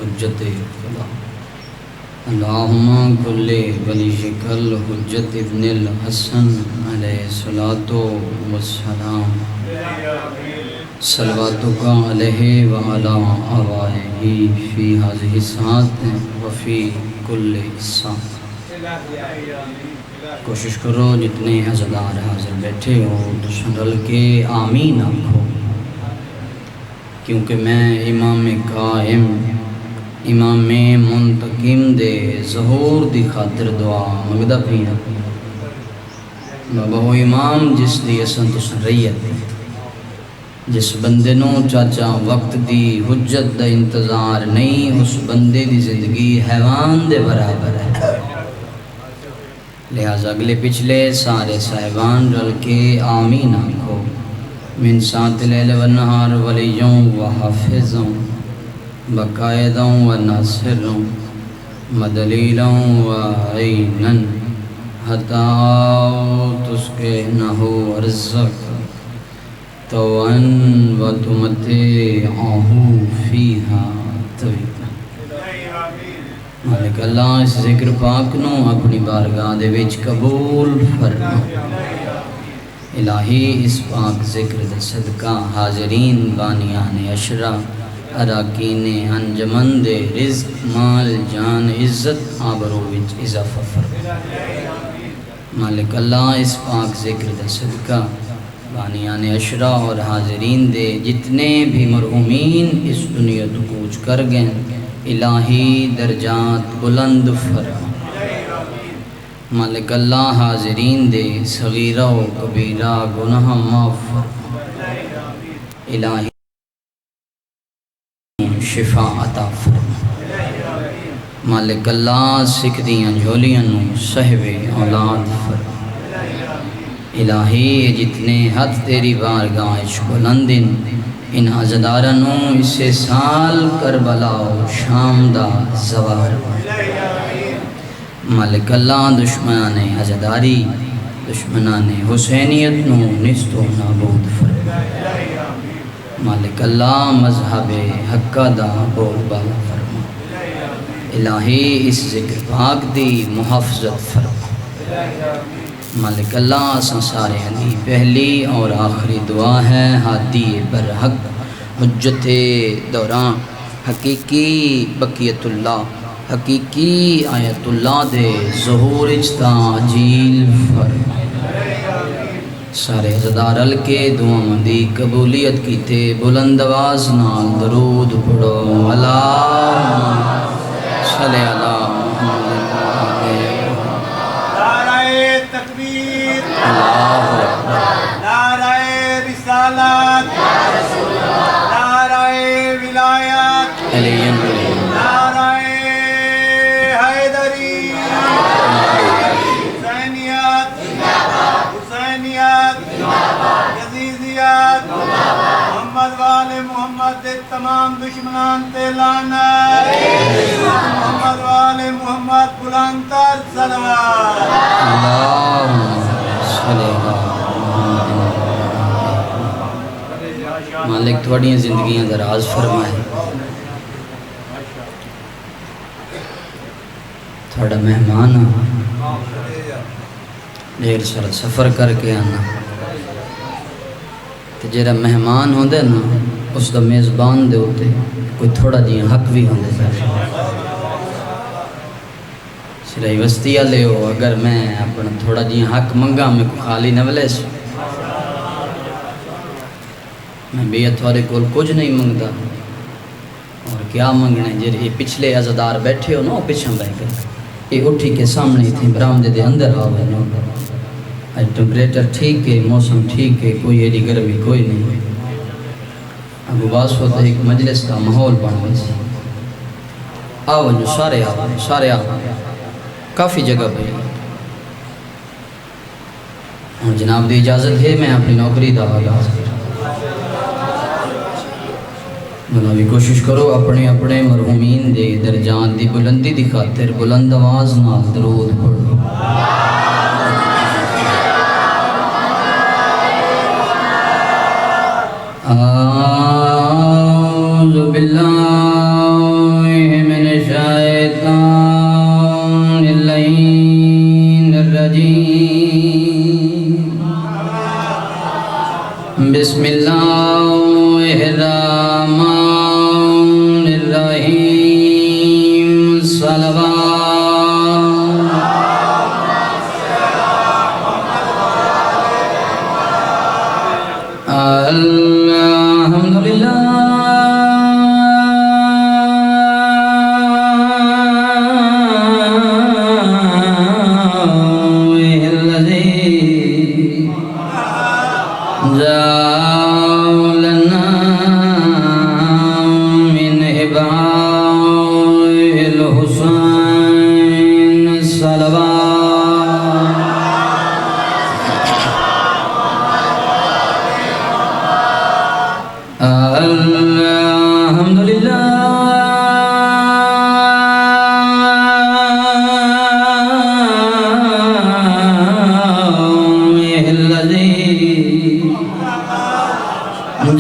حجت خدا اللہم کل ولیک الحجت ابن الحسن علیہ الصلاۃ والسلام صلواتک علیہ وعلی آبائہ فی ہذہ الساعۃ وفی کل ساعۃ۔ کوشش کرو جتنے عزادار حاضر بیٹھے ہو تو رل کے آمین آکھو، کیونکہ میں امام قائم امام منتقم دے ظہور دی خاطر دعا منگدا پیا۔ بابا وہ امام جس دی اساں تساں ریت، جس بندے نو چاچا وقت دی حجت دا انتظار نہیں، اس بندے دی زندگی حیوان دے برابر ہے۔ لہذا اگلے پچھلے سارے صاحبان رل کے آمین آکھو۔ من ساعت لیل و نہار ولیوں و حافظوں بقائدوں و ناصروں مدلیلوں و عینن حتی تسکنہو ارزق توان و تمتعہو فیہا طویلا۔ مالک اللہ اس ذکر پاک نو اپنی بارگاہ دے وچ قبول فرما۔ الہی اس پاک ذکر دے صدقہ حاضرین بانیان عشرہ اراکین انجمن دے رزق مال جان عزت آبرو وچ اضافہ فرما۔ مالک اللہ اس پاک ذکر دے صدقہ بانیان عشرہ اور حاضرین دے جتنے بھی مرحومین اس دنیا تو کوچ کر گئے، الہی درجات بلند فرما۔ مالک اللہ حاضرین دے صغیرہ و کبیرہ گناہ معاف فرما۔ الہی شفا عطا فرما۔ مالک اللہ سکھ دیاں جھولیاں نو صحب اولاد فرما۔ الہی جتنے ہاتھ تیری بارگاہ بلندن ان عزادارنوں اسے سال کربلا و شام دا زوار۔ مالک اللہ دشمنان عزاداری دشمنان حسینیت نو نست و نابود فرما۔ مالک اللہ مذہب حقہ دا بول بالا فرما۔ الہی اس ذکر پاک دی محافظت فرما۔ مالک اللہ اساں سارے دی پہلی اور آخری دعا ہے ہادی برحق حجت دوران حقیقی بقیت اللہ حقیقی آیت اللہ دے ظہور تعجیل فرما۔ سارے عزادار رل کے دعا مندی قبولیت کیتے بلند آواز نال درود پڑھو۔ اللہم صلی علی نعرہ رسالت، نعرہ ولایت، نعرہ حیدری، حسینیت، حسینیت، یزیدیت، محمد والے محمد دے تمام دشمنان تے لعنت، محمد والے محمد بلند تر صلوات۔ مالک تھوڑی زندگیاں دراز فرمائے، تھوڑا مہمان ڈھیر سارا سفر کر کے آنا، تو جیرا مہمان ہوندے نا اس دا میزبان دے ہوتے کوئی تھوڑا جی حق بھی ہوندے۔ سرائی وستیہ لے ہو اگر میں اپنا تھوڑا جی حق منگا میں خالی نہ ولے سو، میں بیعت تھوڑے کول کچھ نہیں منگتا، اور کیا منگنے جی پچھلے عزادار بیٹھے ہو نا وہ پچھا بہ کر یہ اٹھی کے سامنے تھے برآمدے دے اندر آوے نا، آج ٹمپریچر ٹھیک ہے موسم ٹھیک ہے کوئی ایڈی گرمی کوئی نہیں، اب باس ہوتا ہے ایک مجلس کا ماحول بن گئی سی، آو جو سارے آو کافی جگہ پہ، اور جناب دی اجازت ہے میں اپنی نوکری دا آغاز کروں۔ بنا بھی کوشش کرو اپنے اپنے مرحومین دے درجات دی بلندی دی خاطر بلند آواز نال درود پڑھو۔ اعوذ باللہ الحسین صلوات الحمدللہ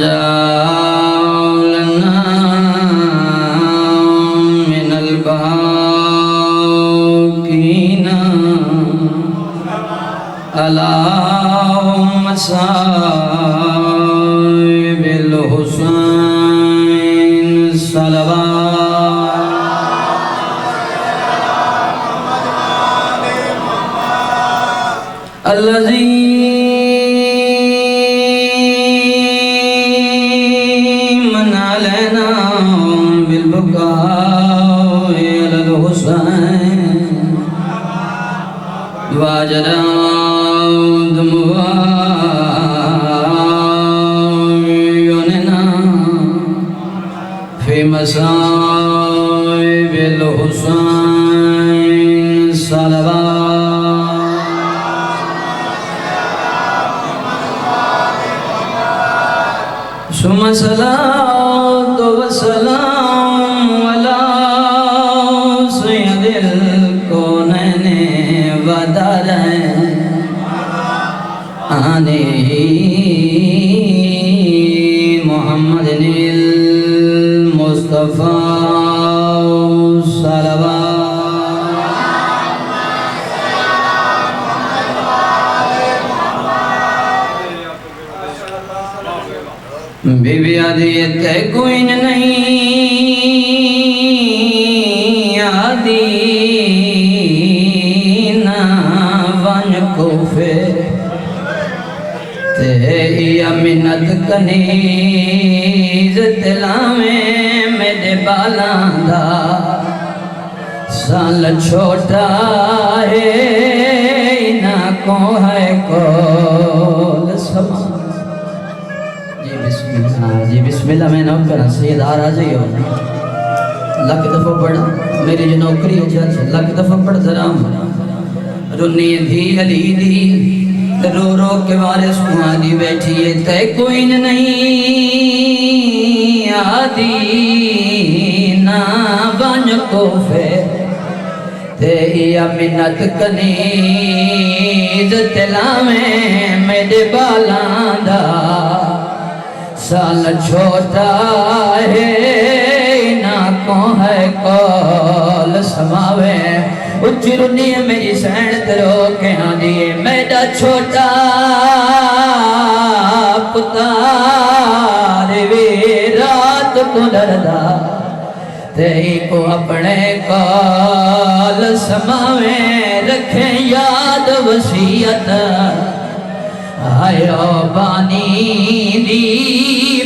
جعلنا من الباقين اللهم صل بالحسين صلوات الذي من علينا بالبكاء على الحسين وجرى دموع عيوننا في مصائب الحسين صلوات ثم صلاة وسلام على سيد الكونين ودارين محمد المصطفى صلوات بی بی عادیت کوئی نہیں عادینا ون کوفے تے یا منت کنیز دلاویں میرے بالاں دا سال چھوٹا ہے نہ کو ہے کول سما جی بسم اللہ میں نوکر سید آ جائیو اللہ کی دفعہ پڑھا میری جو نوکری ہے جاچ اللہ کی دفعہ پڑھ درام رنی دھی علی دی رو رو کے وارث مہادی بیٹھی ہے تے کوئی نہیں آدی نا بن کو فے تے یا منت کنیز تلاویں میرے بالاں دا سال چھوٹا ہے نہ کو ہے کول سماوے اچرنی میری سین ترو کے ہاں دیئے میرا چھوٹا پتار وی رات کو ڈردا تیری کو اپنے کول سماوے رکھیں یاد وصیت آئیو بانی دی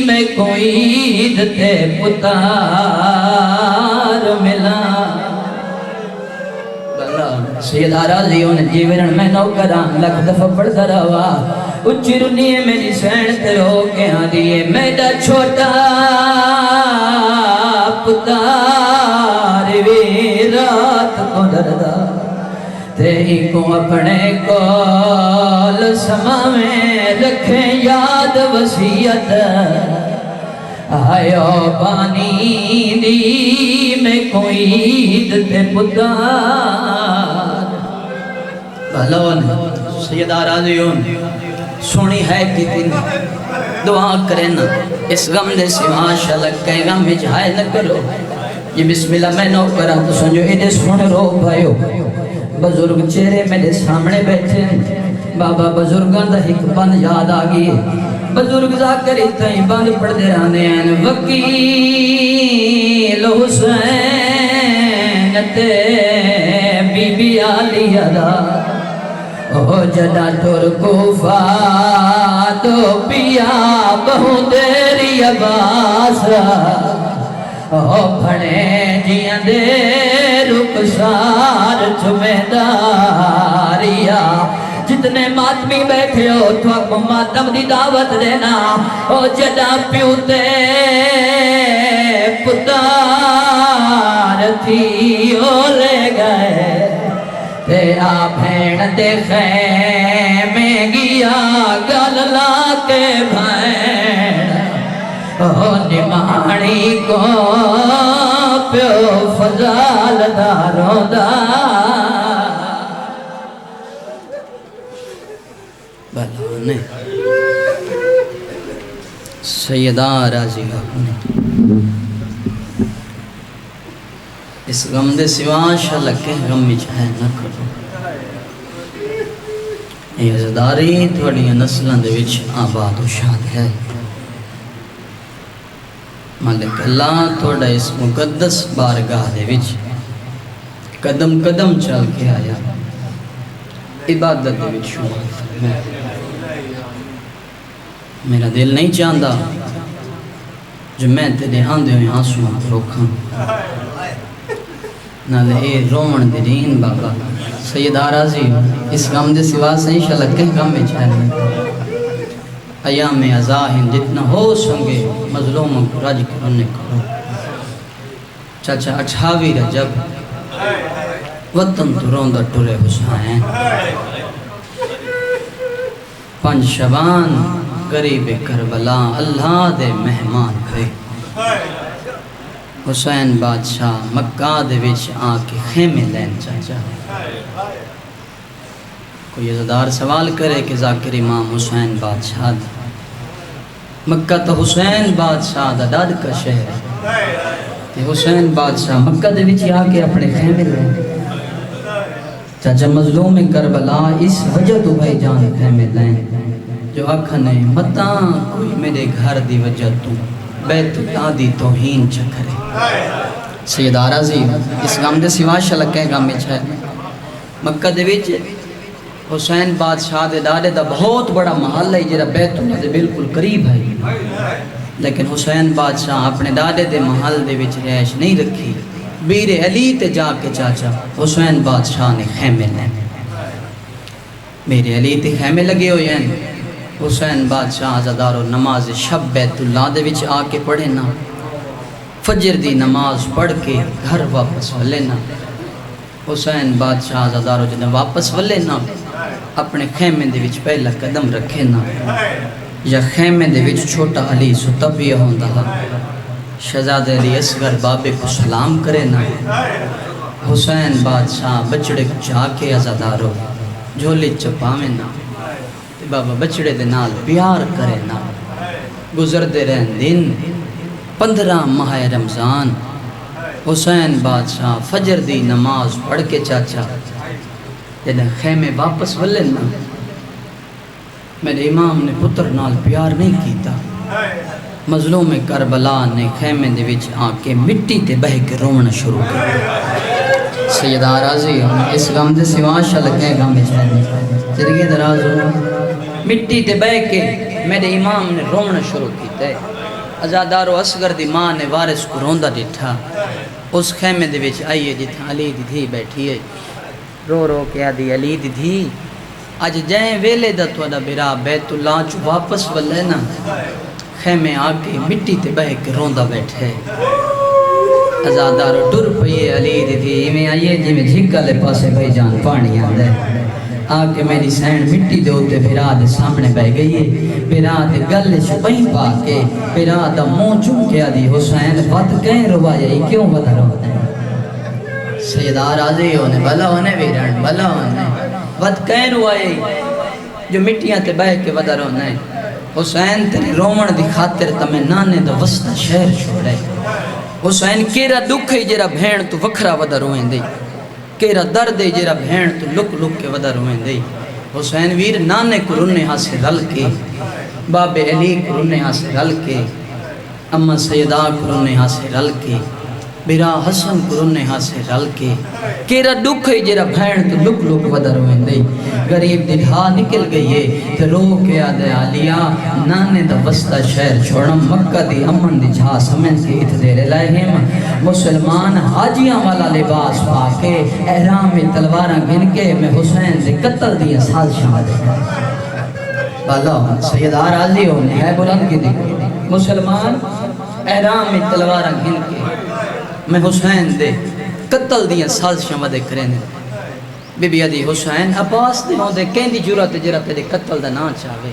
میں کوئی دتے پتار ملا سیدہ راضیوں نے جیورن میں نوکران لکھ دفع پڑھتا رہا اچھی رنی میری سین تیرو کے ہاں دیئے میرا چھوٹا پتار وی رات کو ڈردا تیری کو اپنے کول سماویں رکھیں یاد وصیت آئیو بانی دی میں کوئی دتے پتار بھلون سیدہ راضیون سونی ہے کتن دعا کرنا اس غم دے سوا شلک کے غم میں جائے نہ کرو یہ بسم اللہ میں نو کرا تو سنجو ایڈے سن رو بھائیو بزرگ چہرے میرے سامنے بیٹھے بابا بزرگاں دا ایک بند یاد آگئی بزرگ ذاکر اتنی بند پڑھ دے رانے ہیں وکیل حسین تے بی بی علی ادا او جدا ترکوفا تو پیا بہو دیری عباس او پھڑے جیاں دے رکسار چمیداریا جتنے ماتمی بیٹھے ہو تو اکو ماتم دی دعوت دینا او جدا پیوتے پتار لاٹھی او لے گئے تیرا بھین دے خیمے گیا گل لا کے بھین او نماڑی کو پیو فضال داروں دا بلانے سیدہ راضی نے اس غم دے سوا شلکے غم میں چاہے نہ کرو یہ عزداری تھوڑی نسلوں دے وچ آباد و شاد ہے مالک اللہ تھوڑا اس مقدس بارگاہ دے وچ قدم قدم چل کے آیا عبادت دے وچ شمار فرمائے میرا دل نہیں چاہتا جو میں تیرے آندے ہوئے آنسوں روکاں نالے اے رومن دین بابا سید آرازی اس غم دے سوا سے انشاءاللہ کہیں غم میں چاہنے ایام ازاہن جتنا ہو سنگے مظلوموں کو راج کرنے کرو چاچا 28 رجب وطن تو روندہ ٹورے حسین 5 شبان قریب کربلا اللہ دے مہمان گئے حسین بادشاہ مکہ دے وچ آکے خیمے لین چاچا کوئی عزدار سوال کرے کہ ذاکر امام حسین بادشاہ دا مکہ تو حسین بادشاہ دا ڈاڈ کا شہر ہے حسین بادشاہ مکہ دے وچ آکے اپنے خیمے لین چاچا مظلوم کربلا اس وجہ تو بھائی جان خیمے لین جو اکھنے متاں کوئی میرے گھر دی وجہ تو بیت اللہ دی توہین چکرے سید آرازی اس غم دے سوا شلکے غم میں چھے مکہ دے وچ حسین بادشاہ دے ڈاڈے دا بہت بڑا محل ہے جرا بیت اللہ دے بالکل قریب ہے لیکن حسین بادشاہ اپنے ڈاڈے دے محل دے وچ رہائش نہیں رکھی بیر علی تے جا کے چاچا حسین بادشاہ نے خیمے لیں بیر علی تے خیمے لگے ہوئے ہیں حسین بادشاہ عزادارو نماز شب بیت اللہ دے وچ آکے پڑھے نا فجر دی نماز پڑھ کے گھر واپس ولے نا حسین بادشاہ عزادارو جنہیں واپس ولے نا اپنے خیمے دے وچ پہلا قدم رکھے نا یا خیمے دے وچ چھوٹا علی ستبیہ ہوندہ شہزاد علی اصغر بابے کو سلام کرے نا حسین بادشاہ بچڑے کو جا کے عزادارو جھولی چپاویں نا بابا بچڑے دے نال پیار کرے نا گزر دے رہن دن 15 ماہ رمضان حسین بادشاہ فجر دی نماز پڑھ کے چاچا جنہیں خیمے واپس ولے نا میرے امام نے پتر نال پیار نہیں کیتا مظلوم کربلا نے خیمے دے وچ آکے مٹی تے بہ کے رونا شروع کر سیدہ آرازی اس غم دے سوا شلکے غم میں چاہنے زندگی دراز ہو مٹی تے بہ کے میرے امام نے رونا شروع کیتا ہے عزادارو اصغر دی ماں نے وارث کو روندہ ڈٹھا اس خیمے دے وچ آئیے جتھا علی دی دھی بیٹھی ہے رو رو کے آدھی علی دی دھی آج جائیں ویلے دا توڑا برا بیت اللہ جو واپس ولے نا خیمے آکے مٹی تے بہ کے روندہ بیٹھے عزادارو ڈر پئیے علی دی دھی میں آئیے جی میں جھگا لے پاسے بھائی جان پانی آدھے آکے میری سینڈ مٹی دے ہوتے پھرا دے سامنے بہ گئی ہے پھرا دے گلے چھپیں پا کے پھرا دا مون چون کے آدھی حسین بات کہیں روایا ہی کیوں بتا رہا ہے سیدہ راضی ہونے بھلا ہونے ویران بھلا ہونے بات کہیں روایا ہی جو مٹیاں تے بہ کے بتا رہا ہے حسین تیرے رومن دی خاطر تمہیں نانے دا وسطہ شہر چھوڑے حسین کیرا دکھ ہے جرا بھین تو وکھرا ودا روئیں دی کیرا درد ہے جرا بھین تو لک لک کے ودا روئیں دی حسین ویر نانے کو رنے ہاں سے رل کے باب علی کو رنے ہاں سے رل کے اما سیدہ کو رنے ہاں سے رل کے برا حسن کو رنے ہاں سے رل کے کیرا دکھ ہے جرا بھین تو لک لک ودا روئیں دی غریب دی ڈھا نکل گئی ہے تو رو کے آدھے آلیا نانے دا وسطہ شہر چھوڑم مکہ دی امن دی جھا سمن کے ات دے لہم مسلمان حاجیاں والا لباس پا کے احرام میں تلواراں گن کے میں حسین دے قتل دی سازشاں دے بالا سیدہ راضی ہونے ہے بلند کی دی مسلمان احرام میں تلواراں گن کے میں حسین دے قتل دیاں سازشاں ودے کریں بی بی عدی حسین عباس دے ہوندے کہیں دی جرات جرا تیرے قتل دا نام چاہے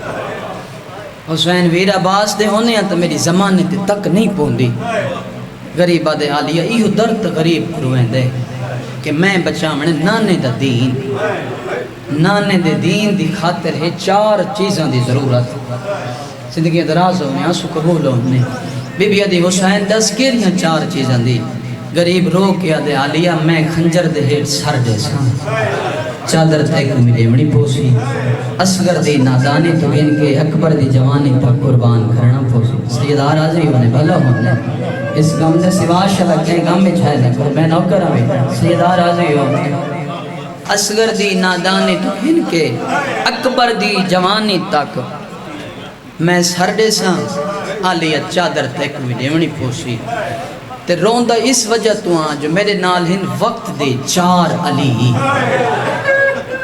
حسین ویر عباس دے ہونے ہیں تو میری زمانے تے تک نہیں پوندی غریب آدھے آلیہ ایہو درد غریب کرویں دے کہ میں بچامنے نانے دا دین نانے دے دین دی خاطر ہے 4 چیزاں دی ضرورت زندگی دراز ہونے آنسو قبول ہونے بی بی عدی حسین 10 کیریاں 4 چیزاں دی غریب رو کے آدھے آلیہ میں خنجر دے ہیٹ سر دے ساں چادر تیک ملے مڑی پوسی اصغر دی نادانی تو ان کے اکبر دی جوانی تک قربان کرنا پوسی سیدہ راضی ہونے بھلا ہونے اس غم دے سوا شلک کے غم میں چھائے لکھو میں نوکر آئے سیدہ راضی ہونے اصغر دی نادانی تو ان کے اکبر دی جوانی تک میں سر دے ساں آلیہ چادر تیک ملے مڑی پوسی تے روندہ اس وجہ تو آن جو میرے نال ہن وقت دے 4 علی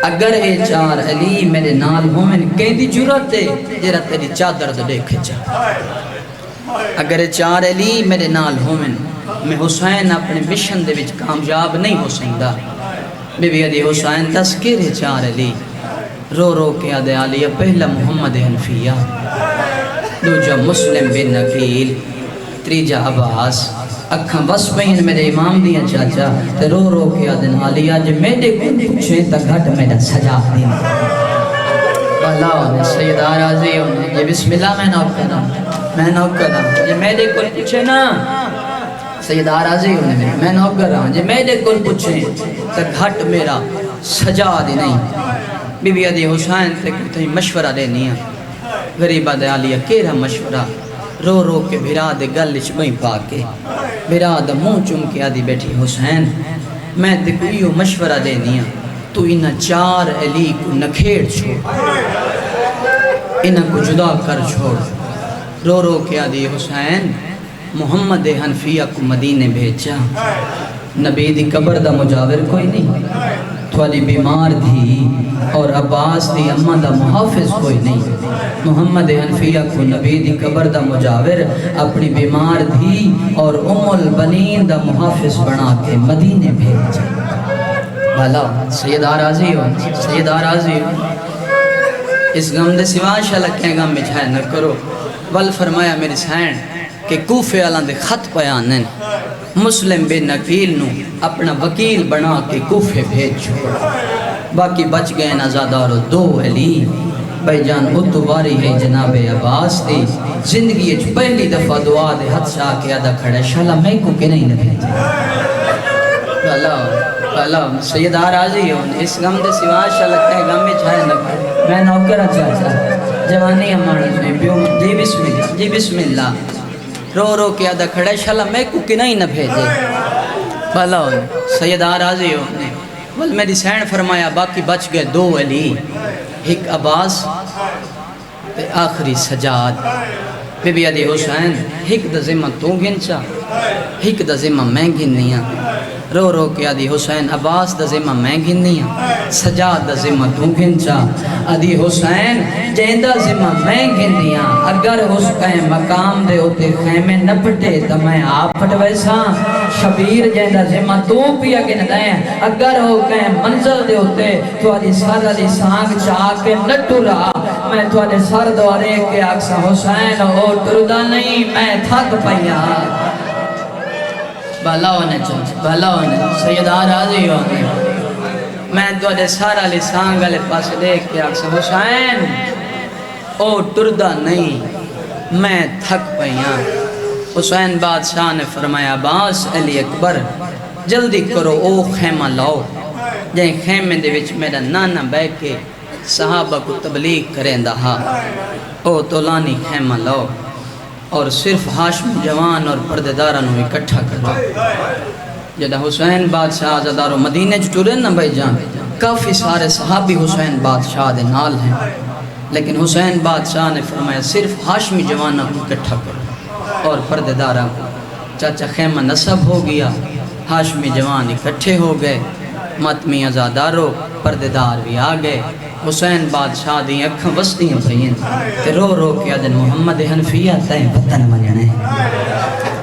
اگر اے 4 علی میرے نال ہومن کہیں دی جرات ہے جرا تیری چادر دے کھچا اگر اے 4 علی میرے نال ہومن میں حسین اپنے مشن دے وچ کامیاب نہیں ہو سکتا بی بی عدی حسین تذکر 4 علی رو رو کے آدھے آلیہ پہلا محمد حنفیہ دوجہ مسلم بن عقیل تریجہ عباس اکھاں بس پہن میرے امام دیاں چاچا تے رو رو کے آدن آلیہ جے میڈے کو پوچھیں تا گھٹ میڈا سجا دین اللہ ہونے سیدہ راضی ہونے یہ بسم اللہ میں نوکرہ جے میڈے کو پوچھیں نا سیدہ راضی ہونے میں نوکرہ جے میڈے کو پوچھیں تا گھٹ میرا سجا دی نہیں بی بی عدی حسین تے کتنی مشورہ لینی ہے غریبہ دے آلیہ کیرا مشورہ رو رو کے بھرا دے گلچ بہیں پاکے بھرا دے منہ چم کے آدھی بیٹھی حسین میں تے کوئی مشورہ دے دیا تو انہا 4 علی کو نکھیڑ چھوڑ انہا کو جدا کر چھوڑ رو رو کے آدھی حسین محمد حنفیہ کو مدینے بھیجا نبی دی قبر دا مجاور کوئی نہیں تھوالی بیمار تھی اور عباس دی اممہ دا محافظ کوئی نہیں محمد حنفیہ کو نبی دی قبر دا مجاور اپنی بیمار تھی اور البنین دا محافظ بنا کے مدینے بھیجا بھلا سیدہ راضی ہو اس غم دے سوا شلک کے غم میں چھائے نہ کرو ول فرمایا میری سین کہ کوفے علان دے خط پیانن مسلم بن عقیل نو اپنا وکیل بنا کے کوفے بھیج چھوڑا باقی بچ گئے نازادار 2 علی بھائی جان اتواری ہے جناب عباس دی زندگی اچھ پہلی دفعہ دعا دے حد شاہ کے ادا کھڑے شالا میں کو کہ نہیں بھیجے اللہ سیدہ راضی ہوں اس غم دے سوا شالا کہے غم میں چھائے نہ میں نوکر چاہتا جوانی ہمارے میں پیوں جی بسم اللہ رو رو کے ادا کھڑے شالا میں کو کہ نہیں بھیجے بھلا سیدہ راضی ہوں ول میری سین فرمایا باقی بچ گئے 2 علی ایک عباس تے آخری سجاد بی بی عدی حسین ایک دا ذمہ تو گنچا ایک دا ذمہ میں گننیاں رو رو کے عدی حسین عباس دا ذمہ میں گننیاں سجاد دا ذمہ تو گنچا عدی حسین جیندہ ذمہ میں گننیاں اگر اس کہیں مقام دے ہوتے خیمے نہ پٹے تو میں آپ پٹ ویسا شبیر جیندہ ذمہ تو پیا گن دیں اگر ہو کہیں منزل دے ہوتے تو علی سر علی سانگ چاہ کے نہ ٹورا میں تو علی سر دوارے کے اکسا حسین ہو ٹردہ نہیں میں تھک پیا بھلا ہونے سیدہ راضی ہونے میں تو علی سر علی سانگ علی پاس دیکھ کے اکسا حسین او ٹردہ نہیں میں تھک پیا حسین بادشاہ نے فرمایا عباس علی اکبر جلدی کرو او خیمہ لاؤ جائیں خیمے دے وچ میرا نانا بے کے صحابہ کو تبلیغ کریں دہا او تولانی خیمہ لاؤ اور صرف ہاشم جوان اور پردیدارہ نو اکٹھا کرو جدہ حسین بادشاہ آزادارو مدینہ جٹورے نا بھائی جان کافی سارے صحابی حسین بادشاہ دے نال ہیں لیکن حسین بادشاہ نے فرمایا صرف ہاشمی جوانہ کو اکٹھا کرو اور پردیدارہ کو چاچا خیمہ نصب ہو گیا ہاشمی جوان اکٹھے ہو گئے ماتمی ازادارو پردیدار بھی آگئے حسین بادشاہ دی اکھاں وسطیاں بھئین تے رو رو کے آدن محمد حنفیہ تائیں وطن منجنے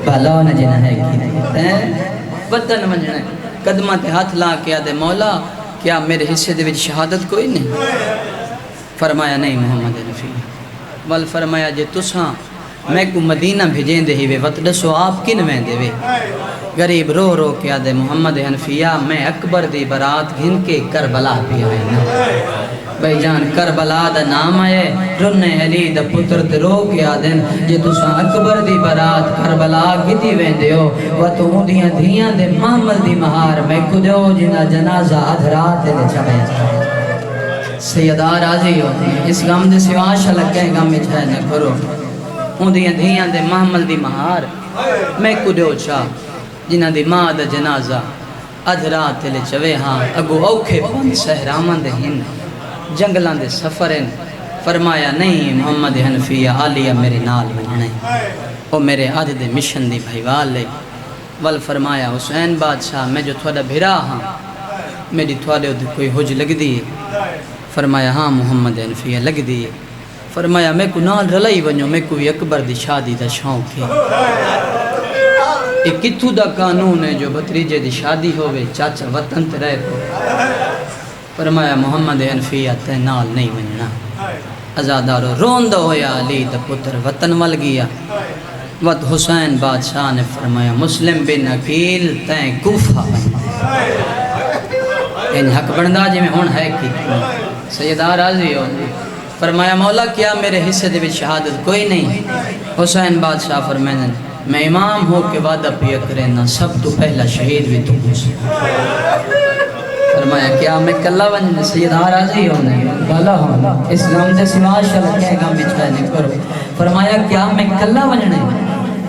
بھلاو نہ جنہ ہے کی تائیں وطن منجنے قدمہ تے ہاتھ لا کے آدھے مولا کیا میرے حصے دے وچ شہادت کوئی نہیں؟ فرمایا نہیں محمد حنفیہ۔ ول فرمایا جے تساں میں کو مدینہ بھیجیں دے ہی وے وقت دسو آپ کن میں دے وے؟ غریب رو رو کے آدھے محمد حنفیہ میں اکبر دی برات گھن کے کربلا پی آئے نا بھائی جان کربلا دا نام آئے رنے علی دا پتر تے رو کے آدھن جے تساں اکبر دی برات کربلا گھتی ویندے ہو و تو اندیاں دھیاں دے محمد دی مہار میں کدو جنا جنازہ ادھرات دے چڑھے سیدہ راضی ہو اس غم دے سوا شلکے غم اچھائے نہ کرو اندیاں دھیاں دے محمد دی مہار میں کدو چاہ جنہ دی ماں دا جنازہ ادھرات دے چوے ہاں اگو اوکھے پند سہرامن دے ہن جنگلان دے سفرن فرمایا نہیں محمد حنفیہ آلیہ میرے نال مننے او میرے آدھ دے مشن دی بھائیوال لے ول فرمایا حسین بادشاہ میں جو تھوڑا بھرا ہاں میری تھوڑے کوئی حج لگ دیئے فرمایا ہاں محمد حنفیہ لگ دیئے فرمایا میں کو نال رلائی ونیو میں کوئی اکبر دی شادی دا شوق ہے ایک کتھو دا قانون ہے جو بتریجے دی شادی ہوئے چاچا وطن تے رہے کو فرمایا محمد حنفیہ تے نال نہیں وننا ازادارو روندہ ہویا علی دا پتر وطن ول گیا وقت حسین بادشاہ نے فرمایا مسلم بن عقیل تین کوفہ ان حق بندہ جی میں ہون ہے کی سیدہ راضی ہو فرمایا مولا کیا میرے حصے دے بھی شہادت کوئی نہیں حسین بادشاہ فرمایا میں امام ہو کے وعدہ پیا کرے نا سب تو پہلا شہید بھی تو سے فرمایا کیا میں کلہ ون سیدہ راضی ہونے بالا ہوں اس غم دے سوا شلکے غم بچھائے نہیں کرو فرمایا کیا میں کلہ وننے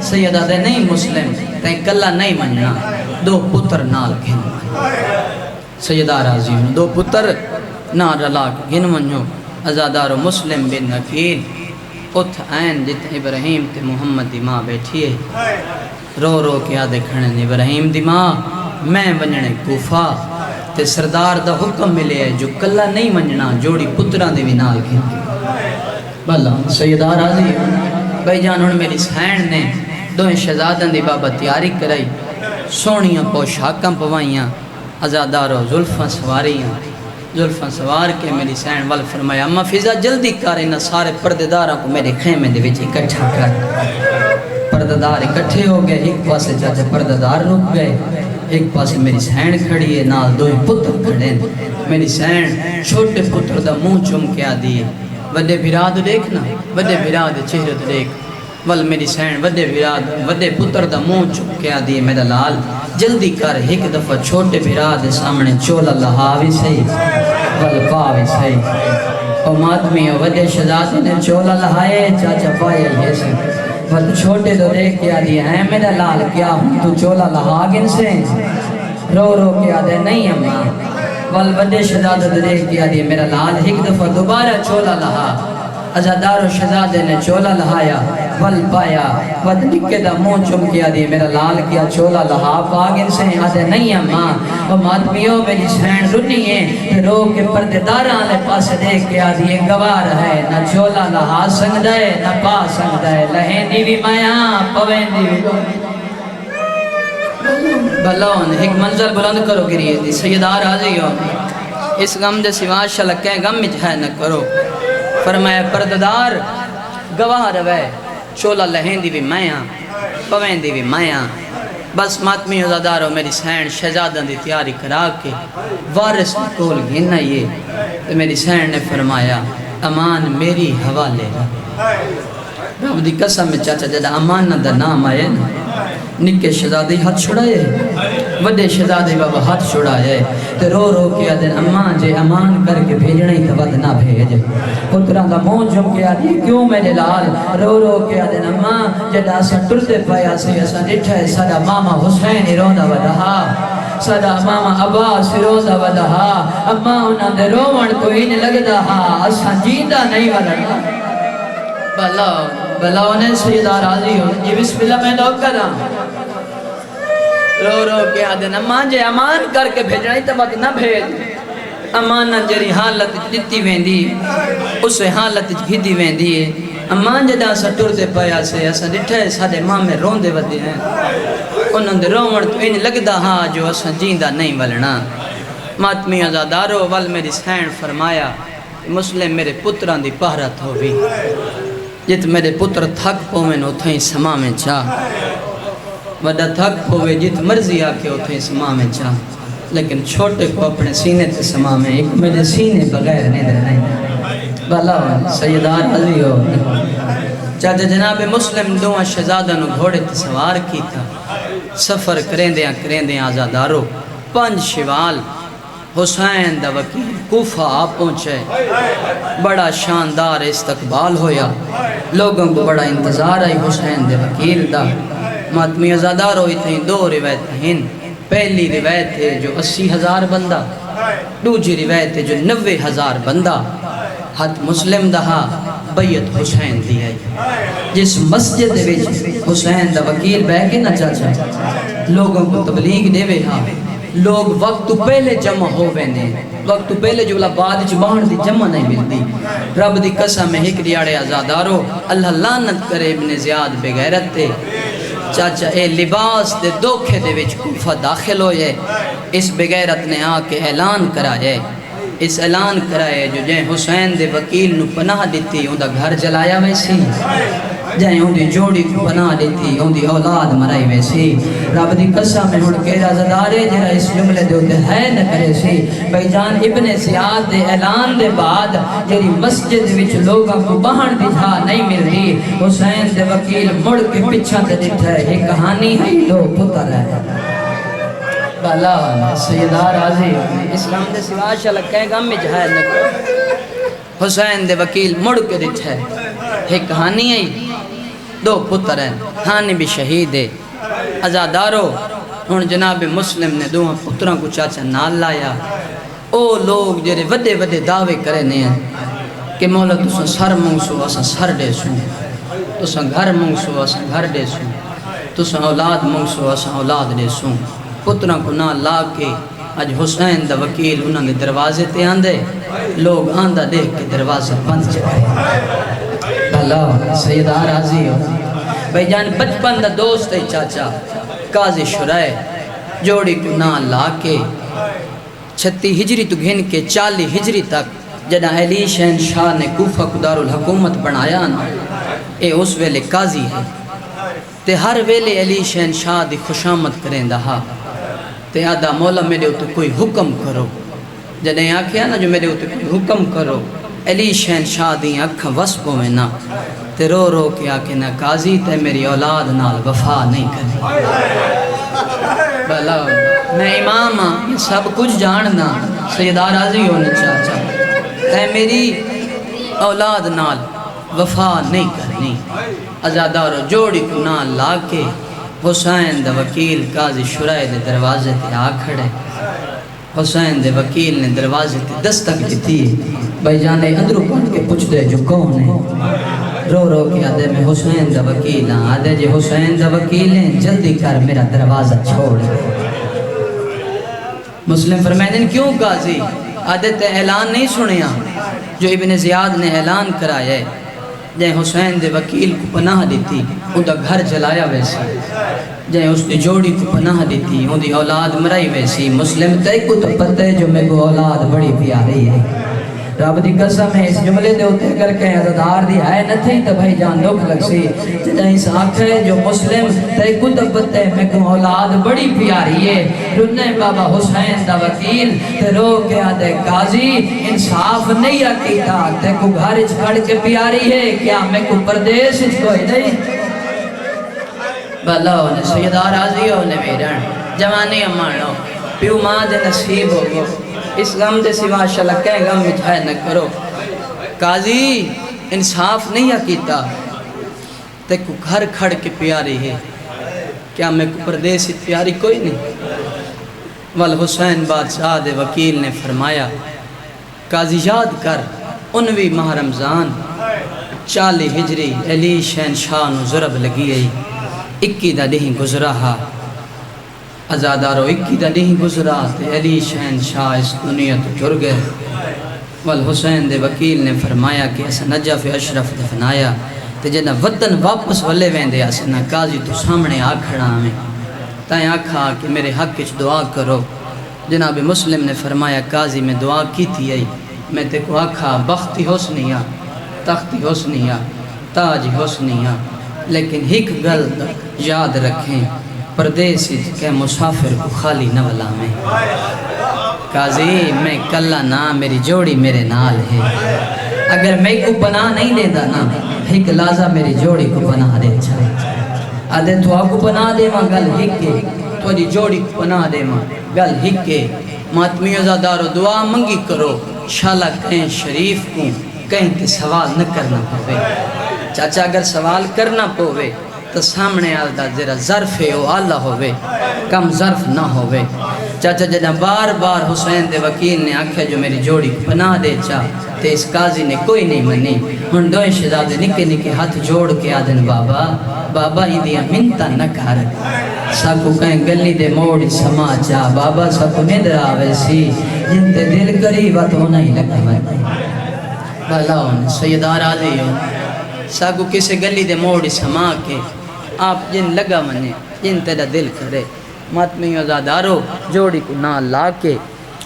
سیدہ دے نہیں مسلم تے کلہ نہیں وننا دو پتر نال گھن سیدہ راضی ہوں دو پتر نال رلاک گھن ونجو ازادار مسلم بن عقیل اتھ آئین جت ابراہیم تے محمد دی ماں بیٹھیے رو رو کے آدھے کھڑے ابراہیم دی ماں میں ونجنے کوفہ تے سردار دا حکم ملے ہے جو کلہ نہیں منجنا جوڑی پتران دے بھی نال گھن بھلا سیدہ راضی بھائی جانون میری سہین نے دوئیں شہزادن دی بابا تیاری کرائی سونیاں پوشاکاں پوائیاں ازادارو زلفاں سواریاں زلفاں سوار کے میری سہین وال فرمایا اما فضا جلدی کر انہا سارے پردیداراں کو میرے خیمے دے وچ اکٹھا کر پردیدار اکٹھے ہو گئے ایک پاسے چاچے پردیدار رک گئے ایک پاسے میری سہین کھڑی ہے نال دوئیں پتر کھڑے میری سہین چھوٹے پتر دا منہ چم کے آدھی ہے وڈے بھراد دیکھنا وڈے بھراد چہرے دیکھ ول میری سہین وڈے پتر دا منہ چم کے آدھی ہے میرا لال جلدی کر ایک دفعہ چھوٹے بھراد سامنے چولا لہاوی صحیح ول پاوی صحیح او مادمی وڈے شہزادے نے چولا لہائے چاچا پائے یہ سے ول چھوٹے تو دیکھ کے آدھی ہے میرا لال کیا ہوں تو چولا لہاگن سے رو رو کے آدھے نہیں اماں ول وڈے شہزادے تو دیکھ کے آدھی میرا لال ایک دفعہ دوبارہ چولا لہا ازادار و شہزادے نے چولا لہایا ول پایا ود نکے دا منہ چم کے آدھی میرا لال کیا چولا لہا پاگن سے آدھے نہیں اماں وہ مادمیوں میری سہین رنی ہے رو کے پردیداراں لے پاس دیکھ کے آدھی گوار ہے نہ چولا لہا سنگ دائے نہ پا سنگ دائے لہیں دی بھی مایاں پوین دی بھی بلون ایک منظر بلند کرو گریے دی سیدہ راضی ہو اس غم دے سوا شلکیں غم مجھے نہ کرو فرمایا پردیدار گواہ روے چولا لہیں دی بھی مایاں پوین دی بھی مایاں بس ماتمی ازادارو میری سہین شہزادن دی تیاری کرا کے وارث کول گھننا یہ تو میری سہین نے فرمایا امان میری حوالے رب دی قسم میں چاچا جدہ امان دا نام آئے نا نکے شہزادی ہاتھ چھڑائے وڈے شہزادی بابا ہاتھ چھڑائے تو رو رو کے آدھیں امان جے امان کر کے بھیجنے ہی تو ود نہ بھیج پتران دا مون جم کے آدھی کیوں میرے لال رو رو کے آدھیں امان جدہ اسا ٹرتے پایا سے اسا ڈٹھا ہے سادہ ماما حسین روندہ ودہا سادہ ماما عباس روندہ ودہا اما انہاں دے رومن تو ہی نہیں لگدہ اسا جیندہ نہیں ولڑا بلا انہیں سیدہ راضی ہو یہ بسم اللہ میں دو کرا رو رو کے آدھے امان جے امان کر کے بھیجنا ہی تب نہ بھیج امان جری حالت جتی ویندی اسے حالت گھدی ویندی اماں جدہ اسا ٹر دے پایا سے اسا ڈٹھے ساڑے ماں میں رون دے ودے ہیں انہوں دے رومن تو انہیں لگدا ہاں جو اسا جیندہ نہیں ولنا ماتمی ازادارو وال میری سین فرمایا مسلم میرے پتران دی پہرت ہو بھی جت میرے پتر تھک پویں اتھیں سما میں چاہ وڈا تھک پوے جت مرضی آکے اتھیں سما میں چاہ لیکن چھوٹے کو اپنے سینے تے سما میں ایک میرے سینے بغیر نہیں نہیں بھلا سیدار علی ہو چاہتے جناب مسلم دوہاں شہزادہ نو گھوڑے تے سوار کی تھا سفر کریندیاں آزادارو 5 شوال حسین دا وکیل کوفہ آپ پہنچے بڑا شاندار استقبال ہویا لوگوں کو بڑا انتظار آئی حسین دے وکیل دا ماتمی ازادارو اتنی 2 روایت ہیں پہلی روایت ہے جو 80,000 بندہ دوسری روایت ہے جو 90,000 بندہ حد مسلم دہا بیعت حسین دی ہے جس مسجد دے وچ حسین دا وکیل بہ کے نہ چاچا لوگوں کو تبلیغ دے وے ہاں لوگ وقت پہلے جمع ہو وینے وقت پہلے جو بعد چ باہر دی جمع نہیں ملتی رب دی قسم ہے ایک دیاڑے آزادارو اللہ لعنت کرے ابن زیاد بغیرت تے چاچا اے لباس دے دھوکھے دے وچ کوفہ داخل ہوئے اس بغیرت نے آ کے اعلان کرائے اس اعلان کرائے جو جائیں حسین دے وکیل نو پناہ دیتی ان دا گھر جلایا ویسی جائیں ان دی جوڑی کو پناہ دیتی ان دی اولاد مرائی ویسی رب دی قسم میں ہن کیڑا زدارے جڑا اس جملے دے اوتے ہے نہ کرے سی بھائی جان ابن زیاد دے اعلان دے بعد جڑی مسجد وچ لوگاں کو بہن دی جھا نہیں ملدی حسین دے وکیل مڑ کے پیچھے تے ڈٹھا ہے یہ کہانی ہے 2 پتر ہے بالا سیدار راضی اسلام دے سوا شاء کہیں گا میں جہاد نہ کرو حسین دے وکیل مڑ کے ڈٹھا ہے یہ کہانی ہے 2 پتر ہیں ہانی بھی شہید ہے ازادارو ہن جناب مسلم نے 2 پتروں کو چاچا نال لایا او لوگ جڑے وڈے وڈے دعوے کرنے ہیں کہ مولا تساں سر منگسو اساں سر دے سوں تساں گھر منگسو اساں گھر دے سوں تساں اولاد منگسو اساں اولاد دے سوں پتروں کو نہ لا کے اج حسین دا وکیل انہوں نے دروازے تے آندے لوگ آندہ دیکھ کے دروازہ بند چکے اللہ سیدہ راضی ہو بھائی جان بچپن دا دوست ہے چاچا قاضی شرائے جوڑی کو نہ لا کے 36 ہجری تو گھن کے 40 ہجری تک جدہ علی شہنشاہ نے کوفہ کو دارالحکومت بنایا نا اے اس ویلے قاضی ہے تے ہر ویلے علی شہنشاہ دی خوشامت کریں دہا تے آدھا مولا میرے ہوتے کوئی حکم کرو جنہیں آکھیا نا جو میرے ہوتے کوئی حکم کرو علی شہنشاہ دی اکھا وسپوں میں نا تے رو رو کے آکھے نا قاضی تے میری اولاد نال وفا نہیں کرنی بھلا میں امام ہاں سب کچھ جاننا سیدہ راضی ہونے چاچا تے میری اولاد نال وفا نہیں کرنی ازادارو جوڑی کو نال لا کے حسین دے وکیل قاضی شرائے دے دروازے تے آ کھڑے حسین دے وکیل نے دروازے تے دستک دیتی بھائی جانے اندروں پڑھ کے پوچھ دے جو کون ہے رو رو کے آدھے میں حسین دا وکیل ہاں آدھے جے حسین دا وکیل ہیں جلدی کر میرا دروازہ چھوڑ مسلم فرمائدن کیوں قاضی آدھے تے اعلان نہیں سنیا جو ابن زیاد نے اعلان کرائے جائیں حسین دے وکیل کو پناہ دیتی ان دا گھر جلایا ویسی جائیں اس دی جوڑی کو پناہ دیتی ان دی اولاد مرائی ویسی مسلم تے کو تو پتہ ہے جو میں کو اولاد بڑی پیاری ہے رب دی قسم ہے اس جملے دے ہوتے کر کے عزدار دی آئے نہ تھی تو بھائی جان دکھ لگ سی جہاں اس آنکھ ہے جو مسلم تے کو تو پتہ ہے میں کو اولاد بڑی پیاری ہے رنے بابا حسین دا وکیل تے رو کے آدھے قاضی انصاف نہیں رکھیتا تے کو گھر چھڑ کے پیاری ہے کیا میں کو پردیس اس کوئی نہیں بھلا ہونے سیدہ راضی ہونے میرن جوانی امانو پیو ماں دے نصیب ہو گو اس غم دے سوا شلہ کہے غم مجھائے نہ کرو قاضی انصاف نہیں کیتا تے کو گھر کھڑ کے پیاری ہے کیا میں کو پردیسی پیاری کوئی نہیں والحسین بادشاہ دے وکیل نے فرمایا قاضی یاد کر 19 ماہ رمضان 40 ہجری علی شہنشاہ نو ضرب لگی ہے 21 دا دہیں گزرا ہا ازادارو 21 دا دہیں گزرا تے علی شہنشاہ اس دنیا تو جر گئے والحسین دے وکیل نے فرمایا کہ ایسا نجف اشرف دفنایا تے جنہ وطن واپس ولے ویندے اسنا قاضی تو سامنے آکھڑا میں تائیں آکھا کہ میرے حق کچھ دعا کرو. جناب مسلم نے فرمایا قاضی میں دعا کی تھی آئی میں تے کو آکھا بختی حسنیہ تختی حسنیہ تاج حسنیہ لیکن ہک گل یاد رکھیں پردیس کے مسافر کو خالی نولا میں. قاضی میں کلا نا میری جوڑی میرے نال ہے اگر میں کو پناہ نہیں دیتا نا ہک لازہ میری جوڑی کو پناہ دے چاہے آدھے تو آپ کو پناہ دے ماں گل ہک کے تو جی جوڑی کو پناہ دے ماں گل ہک کے. ماتمی ازادارو دعا منگی کرو شالہ کہیں شریف کو کہیں کہ سوال نہ کرنا پوے. چاچا اگر سوال کرنا پوے تو سامنے آلدہ ذرا ظرف ہے او آلہ ہوئے کم ظرف نہ ہوئے. چاچا جنہ بار بار حسین دے وکیل نے آکھے جو میری جوڑی پناہ دے چاہ تے اس قاضی نے کوئی نہیں منی. ہن دوئے شہزادے نکے نکے ہاتھ جوڑ کے آدن بابا بابا ہی دیا منتا نہ کار ساکو کہیں گلی دے موڑی سما چاہ بابا ساکو ندر آوے سی جن تے دل قریبا تو نہیں لگا بھائی بھلا ہونے سیدار آدھے ہو ساکو کسے گلی دے موڑی سما کے آپ جن لگا منے جن تیرا دل کرے. ماتمی ازادارو جوڑی کو نہ لا کے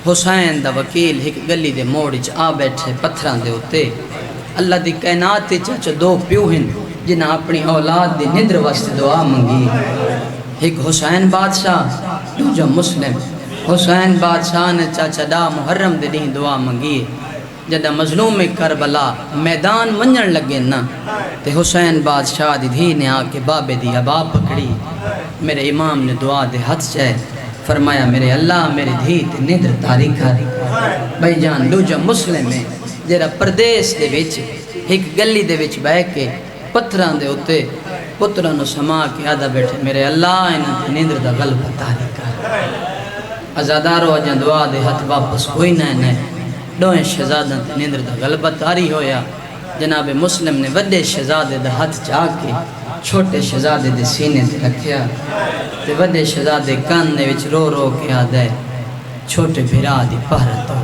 حسین دا وکیل ایک گلی دے موڑی آ بیٹھے پتھران دے ہوتے. اللہ دی کائنات تے چاچا دو پیو ہیں جنہ اپنی اولاد دی ندر واسطے دعا منگی. ایک حسین بادشاہ دوجہ مسلم. حسین بادشاہ نے چاچا دا محرم دے دیں دعا منگی. جدہ مظلوم کربلا میدان منجن لگے نا تے حسین بادشاہ دی دھی نے آکے بابے دی ابا پکڑی. میرے امام نے دعا دے ہاتھ چاہے فرمایا میرے اللہ میرے دھی تے ندر تاریخہ بھائی جان دوجہ مسلم ہے جیرا پردیس دے وچ ایک گلی دے وچ بہ کے پتھران دے ہوتے پترانو سما کے آدھا بیٹھے میرے اللہ انہاں تے ندر دا غلبہ تاریخہ. ازادارو اجاں دعا دے ہاتھ واپس کوئی نہ دوئیں شہزادہ تے ندر دا غلبہ تاری ہویا. جناب مسلم نے وڈے شہزادے دا ہاتھ چاہ کے چھوٹے شہزادے دے سینے تے رکھیا تے وڈے شہزادے کان دے وچ رو رو کے آدھے چھوٹے بھرا دی پہرت ہو.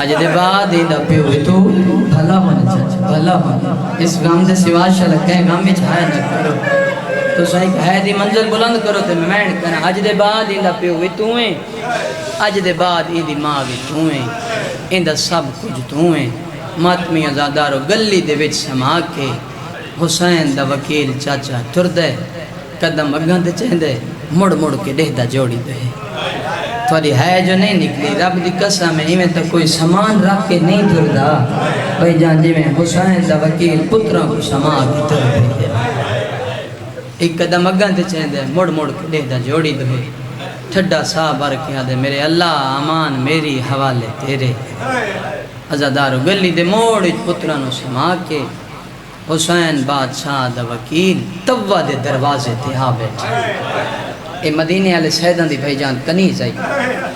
آج دے بعد ہی دا پیو تو بھلا ہونے چاچا بھلا ہونے اس غم دے سوا شلک کہیں غم میں چھایا نہ کرو تو صحیح ہے دی منزل بلند کرو تے میں کہنا آج دے بعد ہی دا پیو تو ہیں آج دے بعد ہی دی ماں بھی تو ہیں ان دا سب کچھ تو ہیں. ماتمی ازادارو گلی دے وچ سما کے حسین دا وکیل چاچا تر دے قدم اگاں دے چہندے مڑ مڑ کے دہ دا جوڑی دے تھوڑی ہے جو نہیں نکلی رب دی قسم ہے میں تو کوئی سامان رکھ کے نہیں تر دا بھائی جان جی میں حسین دا وکیل پتروں کو سما کے تر دے ایک قدم اگاں دے چہندے مڑ مڑ کے دہ دا جوڑی دے ٹھڈا سا بر کے آدھے میرے اللہ امان میری حوالے تیرے. ازادارو گلی دے موڑ پترانو سما کے حسین بادشاہ دا وکیل توہ دے دروازے تے آ بیٹھے. اے مدینے والے سیدان دی بھائی جان کنیز آئی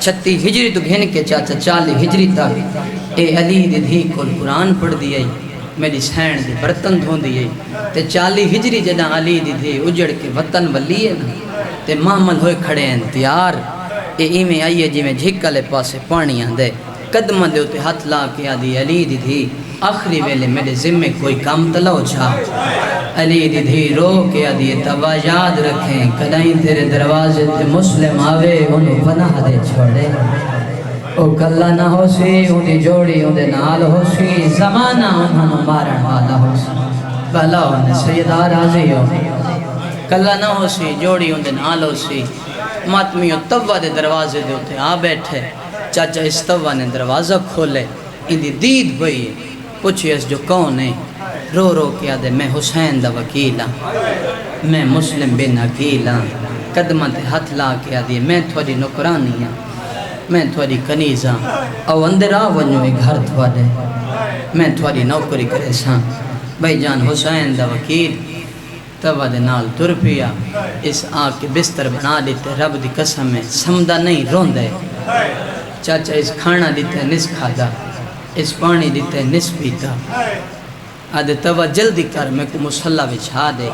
36 ہجری تو گھن کے چاچا 40 ہجری تک اے علی دی دھی کول قرآن پڑھ دی آئی میری سین دی برتن دھون دی آئی تے 40 ہجری جدہ علی دی دھی اجڑ کے وطن ولی ہے نا تے محمد ہوئے کھڑے ہیں تیار اے ایمیں آئیے جی میں جھکلے پاسے پانی آندے قدمہ دے ہوتے ہاتھ لا کے آدھی علی دی دھی آخری ویلے میرے ذمے کوئی کام تلو چھا. علی دی دھی رو کے آدھی تبا یاد رکھیں کدائیں تیرے دروازے تے مسلم آوے انہوں پناہ دے چھوڑے او کلا نہ ہو سی انہی جوڑی انہی نال ہو سی زمانہ انہوں مارن والا ہو سی بھلا انہیں سیدار آزی ہو کلا نہ ہو سی جوڑی انہی نال ہو سی. ماتمیوں تبا دے دروازے دے ہوتے آ بیٹھے چاچا اس توہ نے دروازہ کھولے اندھی دید ہوئی پوچھئے اس جو کون ہے رو رو کیا دے میں حسین دا وکیل ہاں میں مسلم بن عقیل ہاں قدمہ تے ہاتھ لا کیا دے میں تھوڑی نکرانی ہاں میں تھوڑی کنیز ہاں او اندر آ ونجو ایک گھر تھوڑے میں تھوڑی نوکری کرے ساں. بھائی جان حسین دا وکیل توہ دے نال تر پیا اس آگ کے بستر بنا دیتے رب دی قسم میں سمدہ نہیں رون دے چاچا اس کھانا دیتے نس کھادا اس پانی دیتے نس پیتا آدھے توہ جلدی کر میں کو مسلح بچھا دے.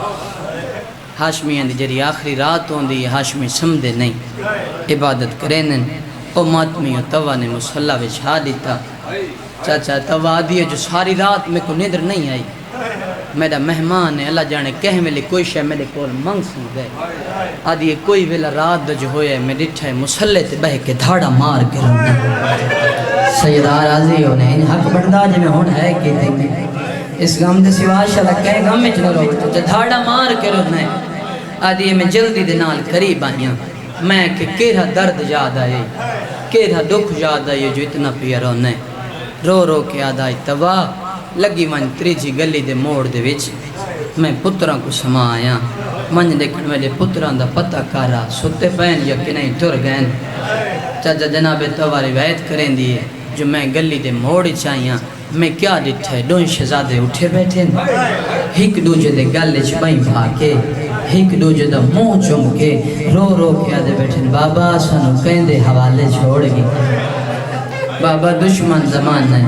ہاشمیاں دی جری آخری رات ہوں دی ہاشمی سمدے نہیں عبادت کرینن او ماتمیوں توہ نے مسلح بچھا دیتا. چاچا توہ آدھی ہے جو ساری رات میں کو ندر نہیں آئی میرا مہمان ہے، اللہ جانے کہہ ملے کوئی شے میرے کول منگ سی گئے آدھی یہ کوئی ویلا رات جو ہوئے میں ڈٹھا ہے مسلح تے بہ کے دھاڑا مار کے رہنا سیدہ راضی ہونے ان حق بندہ جی میں ہون ہے کی تھی اس غم دے سوا شلک کہے غم میں چلو رو دھاڑا مار کے رہنا ہے آدھی یہ میں جلدی دے نال قریب آئیاں میں کہ کیرا درد یاد آئے کیرا دکھ یاد آئے جو اتنا پیا رونا ہے رو رو کے یاد آئی توا لگی من تریجی گلی دے موڑ دے وچ میں پتران کو سما آیا من دیکھن والے پتران دا پتہ کارا ستے پین یا کہ نہیں ٹر گئن چاچا جناب توا روایت کریں دیئے جو میں گلی دے موڑ چاہیاں میں کیا ڈٹھے دون شہزادے اٹھے بیٹھے ہک دوجہ دے گلے چبائیں بھاکے ہک دوجہ دا منہ چم کے رو رو کے آدھے بیٹھے بابا سنو کہیں دے حوالے چھوڑ گی بابا دشمن زمان ہے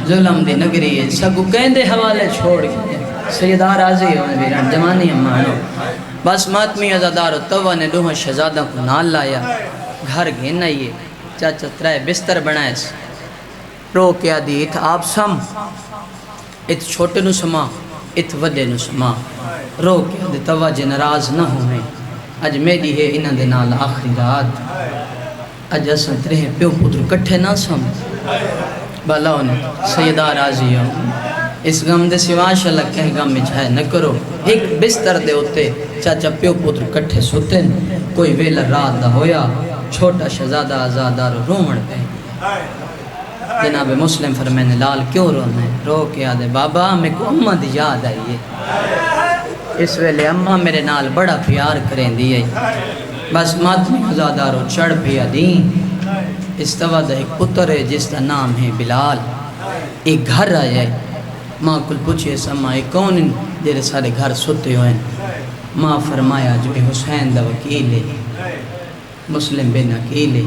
ظلم دی نگری ہے سگو کہیں دے حوالے چھوڑ گی سیدہ راضی ہونے بیران جوانی امانو بس ماتمی ازادارو توا نے دوہاں شہزادہ کو نال لایا گھر گھن آئیے چاچا ترائے بستر بنائے رو کے آدھی ات آپ سم ات چھوٹے نو سما ات وڈے نو سما رو کے آدھی توا جے ناراض نہ ہوئے اج میری ہے انہ دے نال آخری رات اج اساں ترے پیو پتر کٹھے نہ سم بالا ہونے سیدہ راضی ہو اس غم دے سوا شلک کہیں غم میں جھائے نہ کرو ایک بستر دے ہوتے چاچا پیو پتر کٹھے سوتے کوئی ویلا رات دا ہویا چھوٹا شہزادہ آزادار رومن پہ جناب مسلم فرمائنے لال کیوں رونا ہے رو کے آدھے بابا میں کو اممہ دی یاد آئیے اس ویلے اممہ میرے نال بڑا پیار کریں دیئے بس ماتمی آزادارو چڑھ پیا دین اس طوہ دا ایک پتر ہے جس دا نام ہے بلال ایک گھر آیا ہے ماں کل پوچھئے سماں ایک کون دیرے سارے گھر سوتے ہوئے ماں فرمایا جو حسین دا وکیل ہے مسلم بن عقیل ہے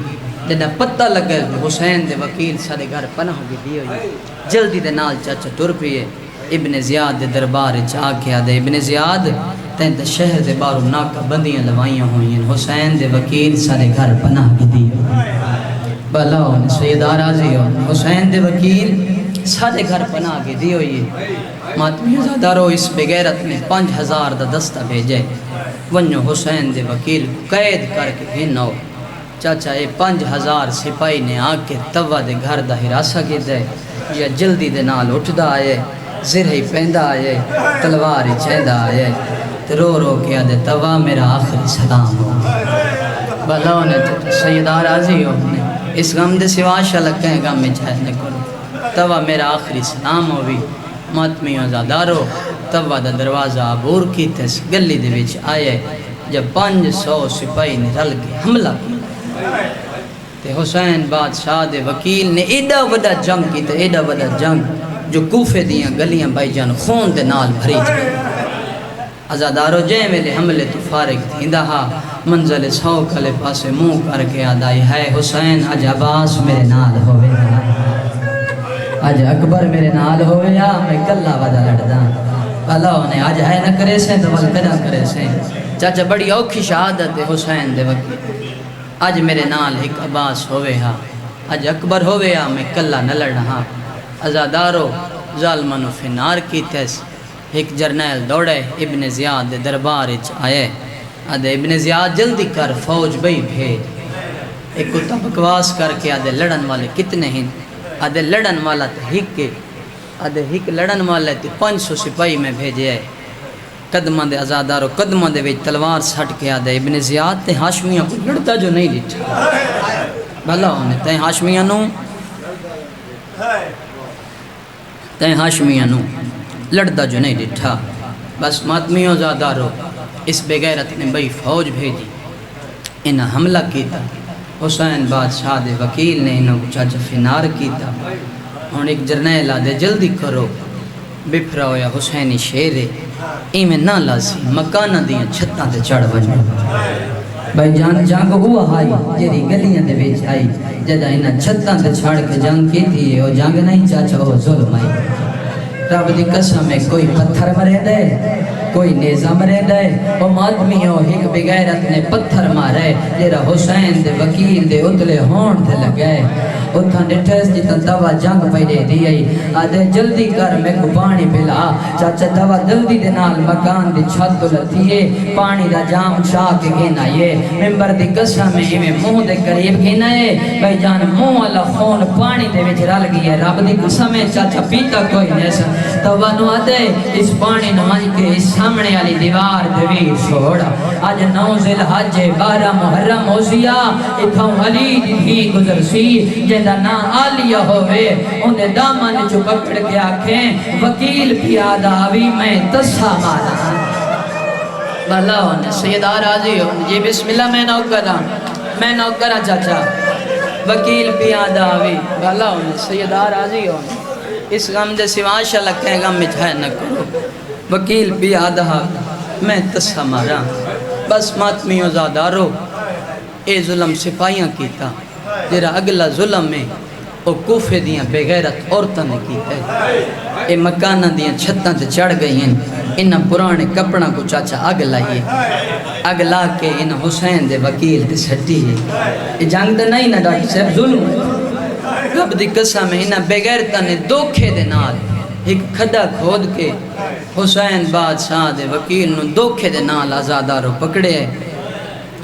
جدہ پتہ لگا حسین دے وکیل سارے گھر پناہ بھی دی ہوئی جلدی دے نال چاچا ٹر پیے ابن زیاد دے دربار چاہ کے آدھے ابن زیاد تین دے شہر دے بارو ناکہ بندیاں لوائیاں ہوئی ہیں حسین دے وکیل سارے گھر پناہ بھی دی ہوئی بھلا ہونے سیدہ راضی ہونے حسین دے وکیل سارے گھر پناہ بھی دی ہوئی ماتمی ازادارو اس بغیرت نے 5000 دا دستہ بھیجے ونجو حسین دے وکیل قید کر کے گھنو چاچا یہ 5000 سپاہی نے آکے توا دے گھر دا ہراسہ کی دے یا جلدی دے نال اٹھ دا آئے زرہی پہندہ آئے تلواری چہندہ آئے رو رو کیا دے توا میرا آخری سلام ہو بھلا ہونے سیدہ راضی ہونے اس غم دے سوا شلک کہیں غم میں چاہنے کرو توا میرا آخری سلام ہو بھی ماتمی ازادارو توا دا دروازہ عبور کی تیس گلی دے ویچ آئے جب 500 سپاہی نے رل کے حملہ کی تے حسین بادشاہ دے وکیل نے ایڈا وڈا جنگ کی تے ایڈا وڈا جنگ جو کوفے دیاں گلیاں بائی جان خون دے نال بھری جائے ازادارو جے میلے حملے تو فارغ تھیندہ ہا منزل 100 کلے پاسے منہ کر کے آدائی ہے حسین اج عباس میرے نال ہوئے اج اکبر میرے نال ہوئے یا میں کلہ ودا لڑدا اللہ نے آج ہے نہ کرے سے تو کدا کرے سے چاچا بڑی اوکھی شہادت ہے حسین دے وقت آج میرے نال ایک عباس ہوئے ہاں آج اکبر ہوئے ہاں میں کلہ نہ لڑنا ہاں ازادارو ظالمانو فنار کی تیس ایک جرنیل دوڑے ابن زیاد دے دربار اچ آئے آدھے ابن زیاد جلدی کر فوج بھئی بھیج ایک کتا بکواس کر کے آدھے لڑن والے کتنے ہیں آدھے لڑن والا تے ہک کے آدھے ہک لڑن والے تے 500 سپاہی میں بھیجے آئے قدمہ دے ازادارو قدمہ دے ویچ تلوار سٹ کے آدھے ابن زیاد تے ہاشمیاں کو لڑتا جو نہیں لٹھا بھلا ہونے تے ہاشمیاں نو تے ہاشمیاں نو لڑتا جو نہیں لٹھا بس ماتمیوں ازادارو اس بغیرت نے بھئی فوج بھیجی انہا حملہ کیتا حسین بادشاہ دے وکیل نے انہوں چاچا فنار کیتا اور ایک جرنیل آدھے جلدی کرو بپھرا ہویا حسینی شیرے ایمیں نہ لازی مکانہ دیاں چھتاں دے چڑھ بجھو بھائی جان جنگ ہوا ہائی جیری گلیاں دے بیچ آئی جدہ انہاں چھتاں دے چھڑ کے جنگ کی تھی وہ جنگ نہیں چاچا وہ ظلم آئی رب دی قسم ہے کوئی پتھر مرے دے کوئی نیزہ مرے دے وہ مادمی ہو ایک بغیرت نے پتھر مارے جیرا حسین دے وکیل دے اتلے ہون دے لگے اتھا ڈٹھس جتا دوا جنگ پیدے دی آئی آدھے جلدی کر میں کو پانی پلا چاچا دوا جلدی دے نال مکان دی چھت لتھیے پانی دا جام شاہ کے گینا یہ ممبر دی قسم میں منہ دے قریب گینا ہے بھائی جان منہ اللہ خون پانی دے وچ رل گئی ہے رب دی قسم ہے چاچا پیتا کوئی نیسا دوا نو آدھے اس پانی نمائی کے اس سامنے والی دیوار دویر چھوڑا آج 9 ذی الحج 12 محرم ہو سیا اتھاں علی دی بھی گزر سی جیندہ نا آلیہ ہوئے انہیں دامن جو پکڑ کے آکھیں وکیل پیادہ آوی میں تسا مانا بھلا ہونے سیدہ راضی ہو جی بسم اللہ میں نوکرہ چاچا وکیل پیادہ آوی بھلا ہونے سیدہ راضی ہو اس غم دے سواشا لگتے ہیں غم مجھائے نہ کرو وکیل پیادہ میں تسا مارا بس ماتمیوں زادارو اے ظلم سپاہیاں کیتا جرا اگلا ظلم میں او کوفے دیاں بے غیرت عورتاں نے کیتا ہے اے مکانہ دیاں چھتاں تے چڑھ گئی ہیں انہاں پرانے کپڑا کو چاچا اگ لائیے اگ لا کے انہاں حسین دے وکیل تے سٹی ہے اے جنگ دے نہیں نہ ڈاکٹر صاحب ظلم رب دی قسم انہاں بے غیرتاں نے دھوکے دے نال ایک کھڈا کھود کے حسین بادشاہ دے وکیل نو دھوکے دے نال آزادارو پکڑے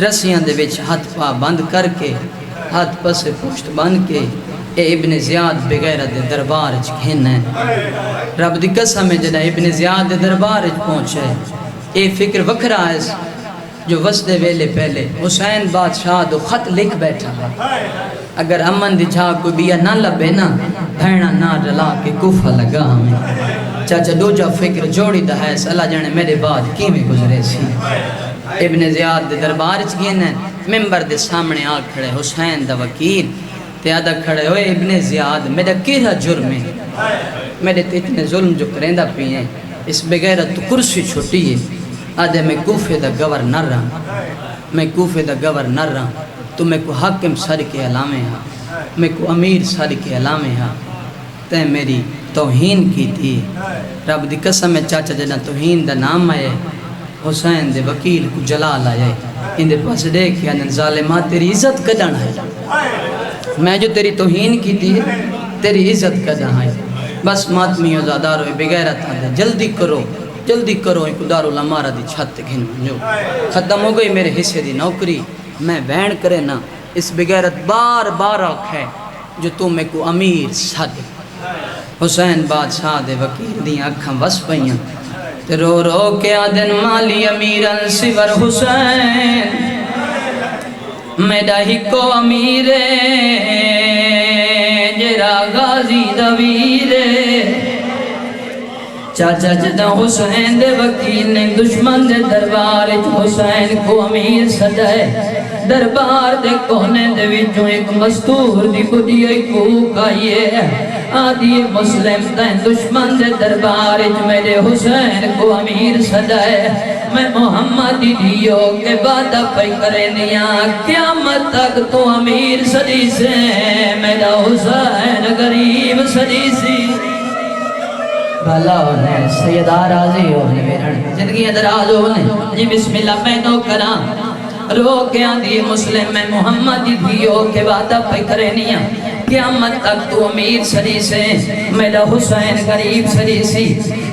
رسیاں دے وچ ہاتھ پا بند کر کے ہاتھ پسے پشت بند کے اے ابن زیاد بغیرت دے دربار اچ گھن ہے رب دی قسم ہے جدہ ابن زیاد دے دربار اچ پہنچے اے فکر وکھرا ہے جو وسدے ویلے پہلے حسین بادشاہ دو خط لکھ بیٹھا ہے اگر امن دی جھا کوئی بیا نہ لبے نا بھینا نہ رلا کے کوفہ لگا ہمیں چاچا دو جا فکر جوڑی دا ہے اللہ جانے میرے بعد کی میں گزرے سی ابن زیاد دے دربار اچ گئے ہیں ممبر دے سامنے آ کھڑے حسین دا وکیل تے آدھا کھڑے ہوئے ابن زیاد میرا کیرا جرم ہے میرے تے اتنے ظلم جو کریندہ پی ہیں اس بغیرت تو کرسی چھوٹی ہے آدھے میں کوفے دا گورنر رہا میں کوفے دا گورنر رہا تو میں کو حاکم سر کے علامے ہاں میں کو امیر سر کے علامے ہاں تے میری توہین کی تھی رب دی قسم ہے چاچا جنا توہین دا نام آئے حسین دے وکیل کو جلال آئے ان دے پاس دیکھ یا ظالمات تیری عزت کدن ہے میں جو تیری توہین کی تھی تیری عزت کدن ہے بس ماتمیوں زادارو بغیرت آدھے جلدی کرو ایک دارو لمارا دی چھت گھن جو ختم ہو گئی میرے حصے دی نوکری میں بین کرے نا اس بغیرت بار بار آکھے جو تو میں کو امیر سادے حسین بادشاہ دے وکیل دی آنکھاں وس پئیاں تے رو رو کے آدن مالی امیرن سور حسین میڈا ہی کو امیرے جرا غازی دویرے چاچا جدہ حسین دے وکیل نے دشمن دے دربار حسین کو امیر سدائے دربار دے کونے دے وچوں ایک مستور دی بڑی کوک آئیے آدھی مسلم دے دشمن دے دربار میرے حسین کو امیر سدائے میں محمد دیو کے وعدہ پہ کرے نیا قیامت تک تو امیر صدی سے میرا حسین غریب صدی سی بھلا ہونے سیدہ راضی ہونے میرن زندگی ادراز ہونے جی بسم اللہ میں نو کرا رو کے آدھی مسلم میں محمد دیو کے وعدہ پہ کرے نیا قیامت تک تو امیر سری سے میرا حسین غریب سری سی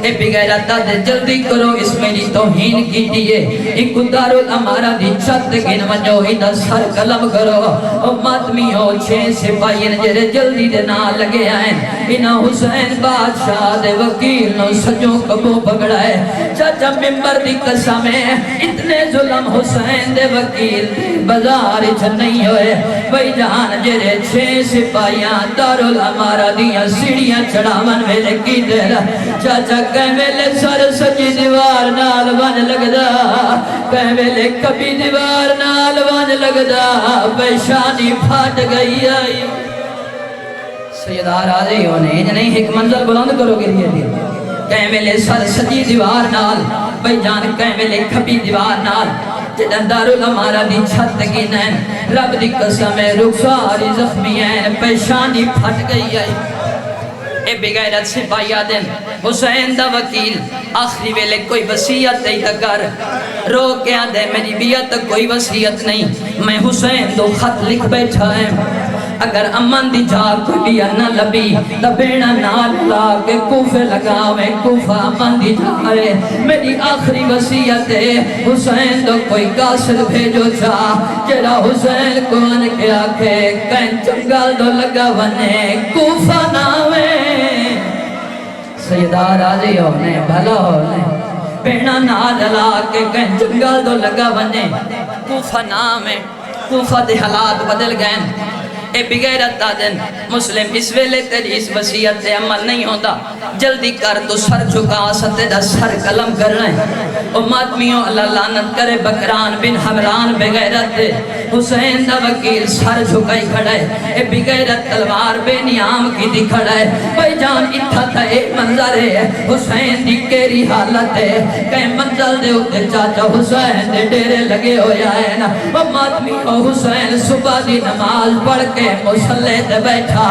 اے بغیرت دے جلدی کرو اس میری توہین کی دیئے ایک دارو ہمارا دی چھت گن ونجو ہی دا سر قلم کرو او ماتمی ہو 6 سپاہی جرے جلدی دے نہ لگے آئیں انہا حسین بادشاہ دے وکیل نو سجوں کبو پکڑائے چاچا ممبر دی قسم ہے اتنے ظلم حسین دے وکیل دے بازار چھ نہیں ہوئے بھائی جان جرے 6 سپاہیاں دارو ہمارا دیا سیڑیاں چڑھاون ویلے کی دے چاچا کہیں ویلے سر سجی دیوار نال ون لگدا کہیں ویلے کبھی دیوار نال ون لگدا پیشانی پھاٹ گئی آئی سیدہ راضی ہونے نہیں ایک منظر بلند کرو گے لیے کہیں ویلے سر سجی دیوار نال بھائی جان کہیں ویلے کبھی دیوار نال جدن دارو ہمارا دی چھت گنین رب دی قسم رخساری زخمی ہیں پیشانی پھٹ گئی آئی اے بغیرت سے بایا دن حسین دا وکیل آخری ویلے کوئی وسیعت نہیں کر رو کے آدھے میری بیعت کوئی وسیعت نہیں میں حسین دو خط لکھ بیٹھا ہے اگر امن دی جا کوئی نہ لبی تبینا نال لا کے کوفے لگاوے کوفہ امن دی جائے میری آخری وصیت ہے حسین تو کوئی قاصد بھیجو چاہ جرا حسین کو ان کے آکھے کہیں جنگل دو لگا ونے کوفہ ناوے سیدہ راضی ہونے بھلا ہونے بینا نال لا کے کہیں جنگل دو لگا ونے کوفہ نامے کوفہ دے حالات بدل گئے اے بغیرت دادن مسلم اس ویلے تیری اس وصیت سے عمل نہیں ہوتا جلدی کر تو سر جھکا ستے دا سر قلم کر رہے او ماتمیوں اللہ لعنت کرے بکران بن حمران بغیرت حسین دا وکیل سر جھکائی کھڑے اے بغیرت تلوار بے نیام کی دی کھڑے بھائی جان اتھا تھا ایک منظر ہے حسین دی کیری حالت ہے کہیں منزل دے ہوتے چاچا حسین دے ڈیرے لگے ہو جائے نا او ماتمیوں حسین صبح دی نماز پڑھ کے مسلح تے بیٹھا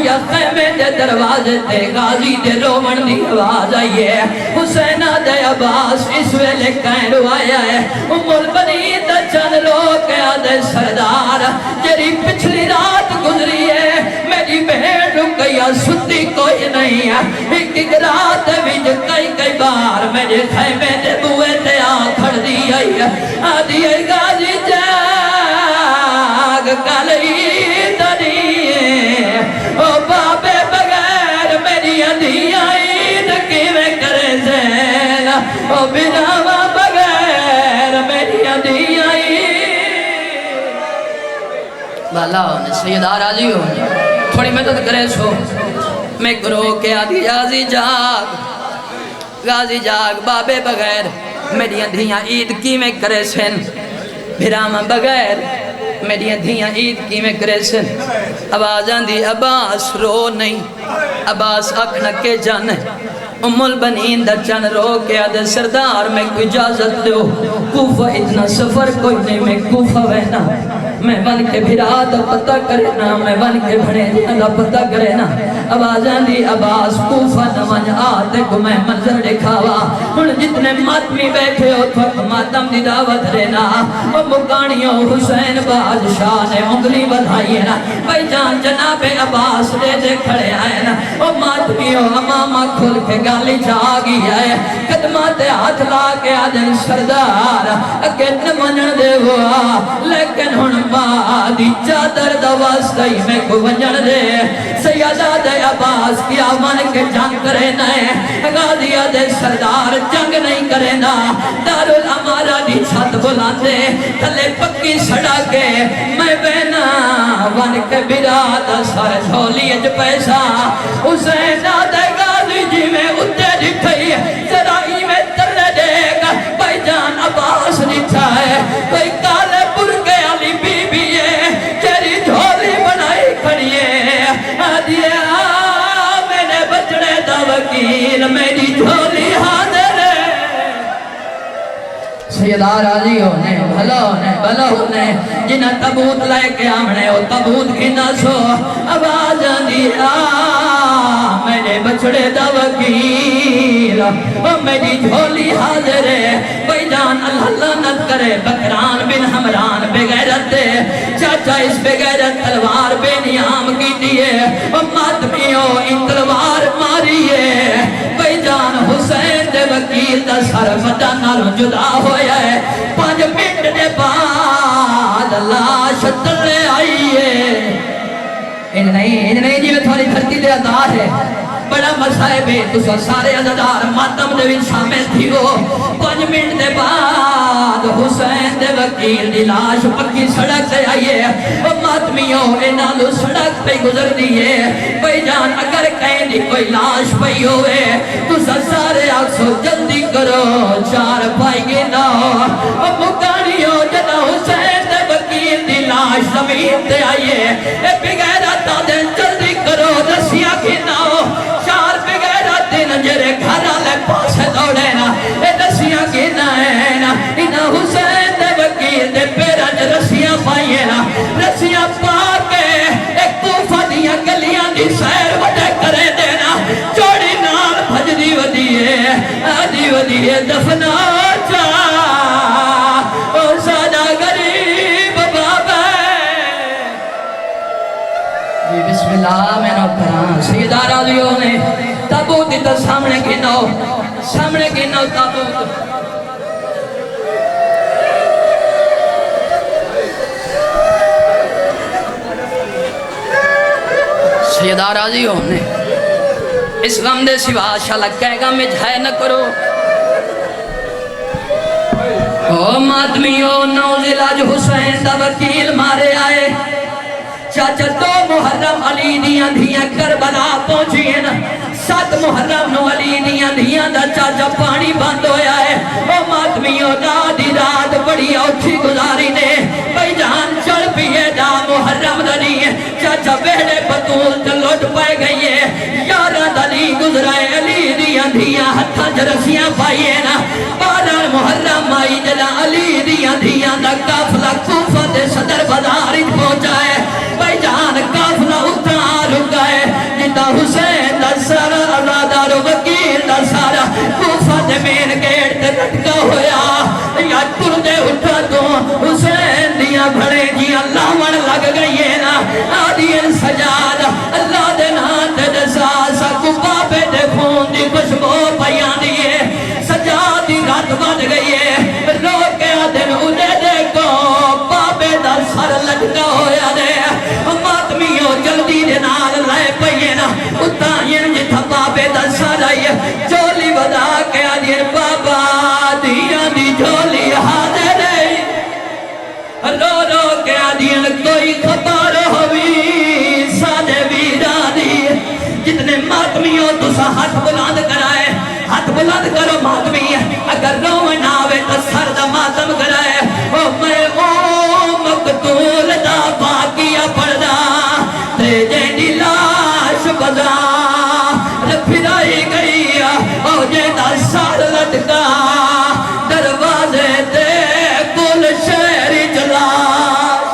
یا خیمے دے دروازے تے غازی دے رومن دی آواز آئیے حسین دے عباس اس ویلے کہیں روایا ہے ام البنین دا چند لوگ آدھے سردار جری پچھلی رات گزری ہے میری بہن رکیا ستی کوئی نہیں ہے ایک رات ویج کئی بار میرے خیمے دے بوئے تے آکھڑ دی آئی ہے آدھی غازی جاگ کلی او بابے بغیر میری ادھیاں عید کیویں کرے زین او بناوا بغیر میری ادھیاں عید بالا ہونے سیدہ راضی ہونے تھوڑی مدد کرے سو میں گروہ کے آدھی غازی جاگ بابے بغیر میری ادھیاں عید کیویں کرے زین بھراما بغیر میری دھیاں عید کی میں کریسن آوازاں دی عباس رو نہیں عباس اکھنا کے جانے ام البنین دا چن رو کے آدھے سردار میں کوئی اجازت دو کوفہ اتنا سفر کوئی نہیں میں کوفہ وینا میں بن کے بھرا دا پتہ کرے نا میں بن کے بھڑے دا پتہ کرے نا آوازاں دی عباس کوفہ نوان آتے کو میں منظر دکھاوا ان جتنے ماتمی بیٹھے ہو تو ماتم دی دعوت رہنا اور مکانیوں حسین بادشاہ نے انگلی بدھائی ہے نا بھائی جان جناب عباس دے کھڑے آئے نا اور ماتمیوں امامہ کھل کے گالی جاگی ہے قدمات ہاتھ لا کے آدھن سردار اکن منن دے ہوا لیکن ہن مادی چادر دوستائی میں کو ونجن دے سیدہ دے عباس کیا من کے جنگ کرے نئے غازیہ دے سردار جنگ نہیں کرے نا دارالعمارہ دی چھت بلاندے تلے پکی سڑا کے میں بینا ون کے براد سر جھولی اج پیسہ حسین دے غازی جی میں اتے دکھئی ذرائی میں ترے دے گا بھائی جان عباس نٹھا ہے کوئی کالے برگے علی بی بی ہے چیری جھولی بنائی کھڑیے آدھیے میں نے بچڑے دا وکیل میری جھولی حاضر ہے سیدہ راضی ہونے بھلا ہونے جنہ تبوت لائے کے آمنے ہو تبوت کی نسو آواز دیا میرے بچڑے دا وکیل میری جھولی حاضر ہے بھائی جان اللہ لعنت کرے بکران بن حمران بغیرت چاچا اس بغیرت تلوار بے نیام کی دیئے ماتمیوں ان تلوار ماریے بھائی جان حسین دے وکیل دا سر مدانہ جدا ہویا ہے 5 منٹ دے بعد لاش تلے آئیے ان نہیں جی میں تھوڑی دھرتی دے عطا ہے بڑا مسائب ہے تو سارے عزدار ماتم دے بھی شامل تھی وہ 5 منٹ دے بعد حسین دے وکیل دی لاش پکی سڑک سے آئیے وہ ماتمیوں انہوں سڑک پہ گزر دیئے بھائی جان اگر کہیں دی کوئی لاش پہی ہوئے تو سارے آکسو جلدی کرو 4 پائی گے نہ وہ مکانیوں جنہ حسین دے وکیل دی لاش زمین تے آئیے اے بغیرت آدھیں جلدی کرو رسیاں کی نہ ہو 4 بغیرت دن جرے گھر آلے پاسے دوڑے نا اے رسیاں کی نہ ہے نا انہ حسین دے وکیل دے پیرج رسیاں پائیے نا رسیاں پا کے ایک کوفہ دیاں گلیاں دی سیر وڈے کرے دینا چوڑی نال بھج دی ودیے دفنا چاہ او سادہ غریب بابا بسم اللہ میں نو کران سیدہ راضیوں نے تابوت تا سامنے کی نو تابوت سیدہ راضیوں نے اس غم دے سوا شالک کہے گا مجھائے نہ کرو او مادمیو نوزلاج حسین دا وکیل مارے آئے چاچا دو محرم علی دیاں دھیاں کربلا پہنچی نا 7 محرم نو علی دیاں دھیاں دا چاچا پانی بند ہویا ہے او ماتمیوں نادی رات بڑی اوکھی گزاری نے بھائی جان چڑھ پیے دا محرم دلی چاچا بیڑے بطول تلوٹ پائے گئی ہے یارہ دلی گزرائے علی دیاں دھیاں ہتھا جرسیاں پائیے نا 12 محرم آئی جلا علی دیاں دھیاں دا کافلہ کوفہ دے صدر بازار پہنچا ہے بھائی جان کافلہ اتنا رکا ہے جتا حسین دا سارا ارادار وکیل دا سارا کوفہ دے مین گیٹ تے لٹکا ہویا یا تر دے اٹھا تو حسین دیاں بھڑے جی اللہ من لگ گئی ہے نا آدین سجاد اللہ دے نان دے ساسا کبابے دے خون دی خوشبو پیان دیئے سجاد دی رات بن گئی ہے روکے آدن انہیں دیکھو بابے دا سر لٹکا ہویا دے ماتمیوں جلدی دے نال لائے پئیے نا اتائیں جتھا بابے دا سر آئیے جولی بدا کے آدین بابا دیاں دی جولی حاضر ہے رو رو کے آدین کوئی خبر ہوئی سادے ویرانی جتنے ماتمیوں تو سا ہاتھ بلند کرائے ہاتھ بلند کرو ماتمی اگر رومن آوے تو سر دا ماتم کرائے او میں او مقتول دا باقیہ پڑھدا تیجے دی لاش بزا پھرائی گئی او جے دا سار لٹکا دروازے تے کل شہری جلاش